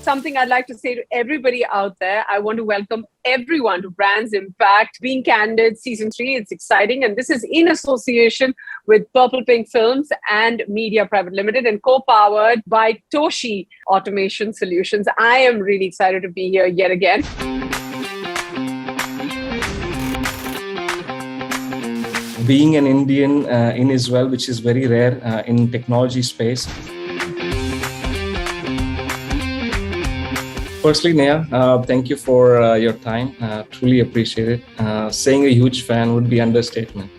something I'd like to say to everybody out there. I want to welcome everyone to Brands Impact, Being Candid Season 3. It's exciting. And this is in association with Purple Pink Films and Media Private Limited and co-powered by Toshi Automation Solutions. I am really excited to be here yet again. Being an Indian in Israel, which is very rare in technology space. Firstly, Neha, thank you for your time. Truly appreciate it. Saying a huge fan would be understatement.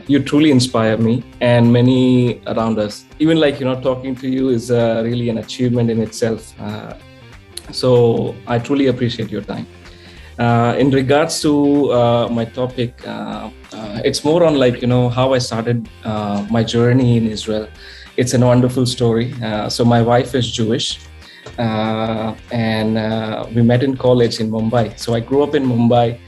You truly inspire me and many around us. Even talking to you is really an achievement in itself. So I truly appreciate your time. In regards to my topic, it's more on how I started my journey in Israel. It's a wonderful story. So my wife is Jewish. And we met in college in Mumbai. So I grew up in Mumbai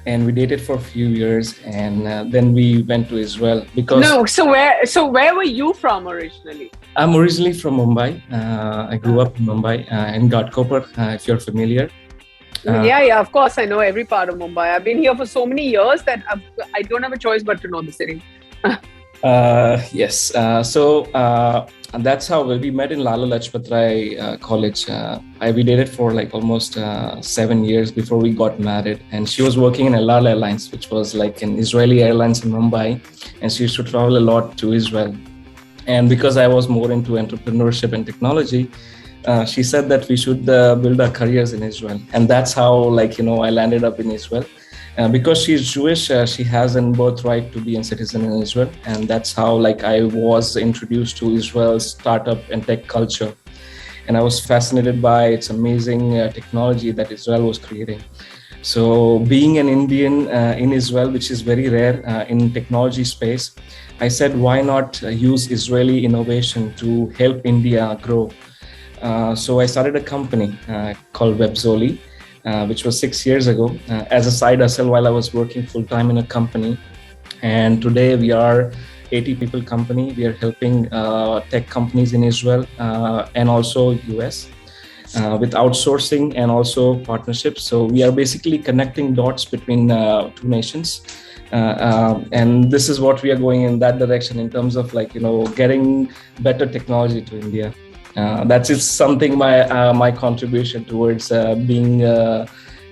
and we dated for a few years and then we went to Israel because... No, so where were you from originally? I'm originally from Mumbai. I grew up in Mumbai in Ghatkopar, if you're familiar. Yeah, of course. I know every part of Mumbai. I've been here for so many years that I don't have a choice but to know the city. Yes. And that's how we met in Lala Lajpat Rai College. We dated for almost 7 years before we got married. And she was working in El Al Airlines, which was an Israeli airlines in Mumbai. And she used to travel a lot to Israel. And because I was more into entrepreneurship and technology, she said that we should build our careers in Israel. And that's how I landed up in Israel. Because she's Jewish, she has a birthright to be a citizen in Israel. And that's how I was introduced to Israel's startup and tech culture. And I was fascinated by its amazing technology that Israel was creating. So being an Indian in Israel, which is very rare in technology space, I said, why not use Israeli innovation to help India grow? So I started a company called Webzoli. Which was 6 years ago, as a side hustle while I was working full-time in a company. And today we are 80 people company. We are helping tech companies in Israel and also US with outsourcing and also partnerships. So we are basically connecting dots between two nations. And this is what we are going in that direction in terms of getting better technology to India. That's something my contribution towards being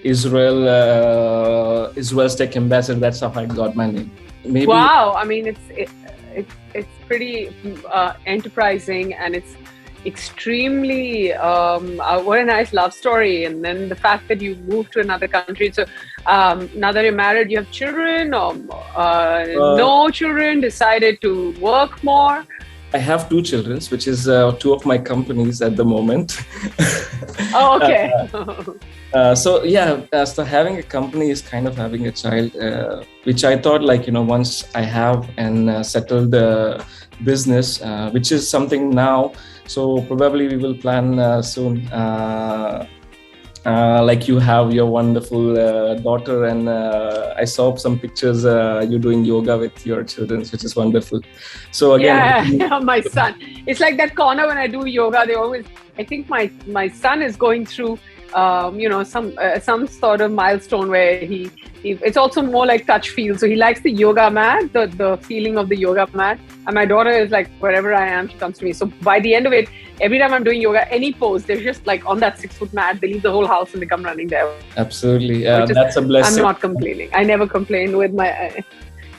Israel's tech ambassador. That's how I got my name. Maybe. Wow, I mean it's pretty enterprising and it's extremely what a nice love story. And then the fact that you moved to another country. So now that you're married, you have children or no children? Decided to work more. I have 2 children, which is 2 of my companies at the moment. Oh, okay. So having a company is kind of having a child, which I thought once I have and settle the business, which is something now. So probably we will plan soon. You have your wonderful daughter and I saw some pictures you doing yoga with your children, which is wonderful. So again, yeah, my son. It's like that corner when I do yoga. I think my son is going through some sort of milestone where he it's also more like touch feel. So he likes the yoga mat, the feeling of the yoga mat. And my daughter is wherever I am, she comes to me. So by the end of it, every time I'm doing yoga, any pose, they're just on that 6-foot mat, they leave the whole house and they come running there. Absolutely. That's a blessing. I'm not complaining. I never complain with my...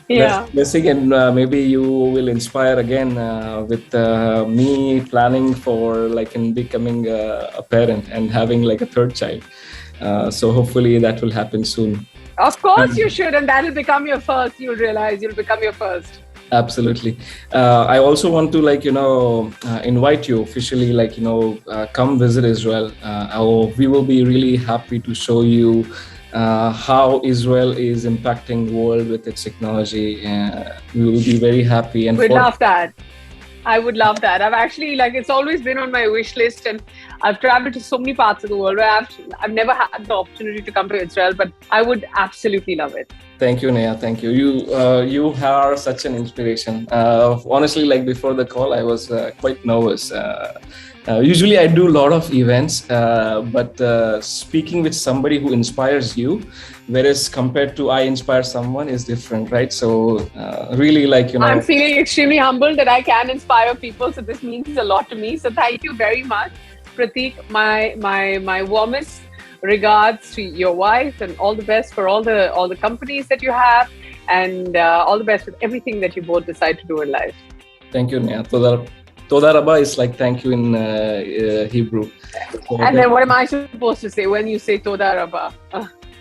Yeah. Blessing, and maybe you will inspire again with me planning for in becoming a parent and having a 3rd child. So hopefully that will happen soon. Of course you should, and that'll become your first. You'll realize you'll become your first. Absolutely. I also want to invite you officially, come visit Israel. We will be really happy to show you how Israel is impacting the world with its technology. We will be very happy. And we'd love that. I would love that. I've actually, it's always been on my wish list, and I've traveled to so many parts of the world where I've never had the opportunity to come to Israel, but I would absolutely love it. Thank you, Neha. Thank you. You are such an inspiration. Honestly, like before the call, I was quite nervous. Usually, I do a lot of events, but speaking with somebody who inspires you, whereas compared to I inspire someone, is different, right? So, really, like I'm feeling extremely humbled that I can inspire people. So this means a lot to me. So thank you very much, Pratik. My warmest regards to your wife, and all the best for all the companies that you have, and all the best with everything that you both decide to do in life. Thank you, Neha. Toda Rabba is like thank you in Hebrew. So and then what am I supposed to say when you say Toda Rabba?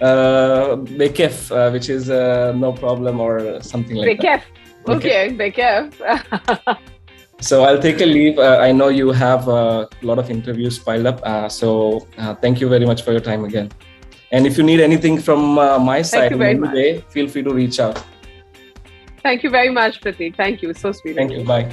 Bekef, which is no problem or something like Bekef. That. Okay, Bekef. So I'll take a leave. I know you have a lot of interviews piled up. So thank you very much for your time again. And if you need anything from my side in any way, feel free to reach out. Thank you very much, Pratik. Thank you. So sweet. Thank you. Bye.